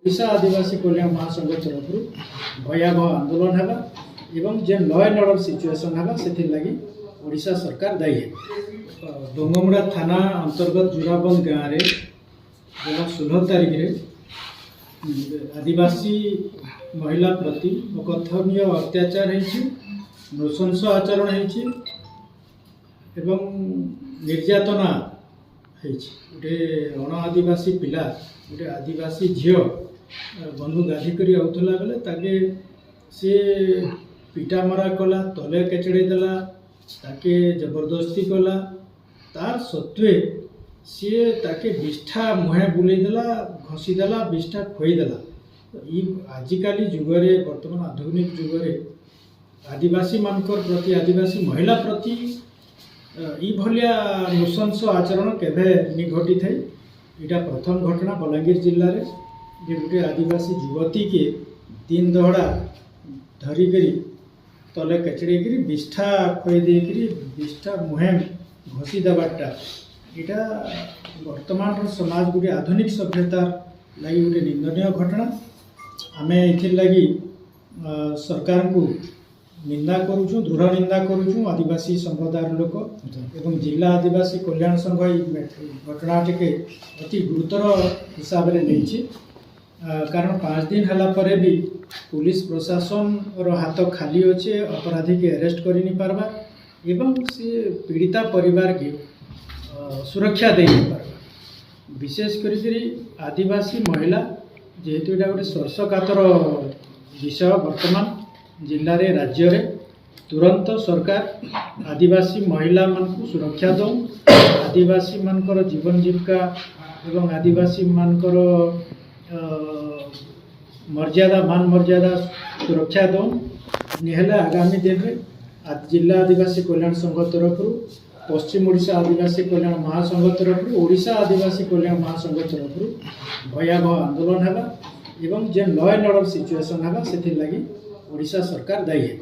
ओडिशा आदिवासी कल्याण महासंघ तरफ भयावह आंदोलन है एवं जे लॉ एंड ऑर्डर सिचुएशन है से लगी ओडिशा सरकार दायी है। डोंगमुड़ा थाना अंतर्गत जुराबंद गाँव में जो 16 तारीख रे आदिवासी महिला प्रति अकथनीय अत्याचार होती, नृशंस आचरण होती एवं निर्यातना गोटे अण आदिवासी पिला गोटे आदिवासी झील बंधु गाधी कर आउला बेले ताके सी पिटा मरा कला तले केचड़े देला ताके जबरदस्ती कला तार सत्वे सी ताके विष्ठा मुहे बुलेदेला घसीदेला विष्ठा खोईदेला। आजिकाली जुगरे वर्तमान आधुनिक जुगरे आदिवासी मानकर प्रति आदिवासी महिला प्रति भलिया नृशंस आचरण केवे नि घटी थाई। इटा प्रथम घटना बलांगीर जिले में जे गोटे आदिवासी युवती के दिन दहड़ा धरिकी तले केचड़े विष्ठा खोई देकरी विष्ठा मुहे घसी देवाटा इटा वर्तमान समाज गोटे आधुनिक सभ्यता लगी गोटे निंदनीय घटना। आमे इथिर लगी सरकार को निंदा करुचु, दृढ़ निंदा करुचु। आदिवासी संप्रदाय लोक एवं जिला आदिवासी कल्याण संघ घटना टे अति गुरुतर हिसाब से नहीं, कारण 5 दिन है पर भी पुलिस प्रशासन हाथ खाली अच्छे, अपराधी के अरेस्ट कर नहीं पार्बा एवं से पीड़िता परिवार के सुरक्षा दे नहीं पार्बा। विशेष कर आदिवासी महिला जेहेतु यहाँ गोटे स्पर्शकातर विषय वर्तमान जिले रे राज्य रे तुरंत सरकार आदिवासी महिला मान सुरक्षा दो, आदिवासी मानकर जीवन जीविका एवं आदिवासी मानकर मर्यादा मान मर्यादा सुरक्षा दो। निहले आगामी दिन में जिला आदिवासी कल्याण संघ तरफ पश्चिम ओडिशा आदिवासी कल्याण महासंघ तरफ ओडिशा आदिवासी कल्याण महासंघ तरफ भयावह आंदोलन है एवं जे लॉ एंड ऑर्डर सिचुएशन है से लगी ओडिशा सरकार दायी है।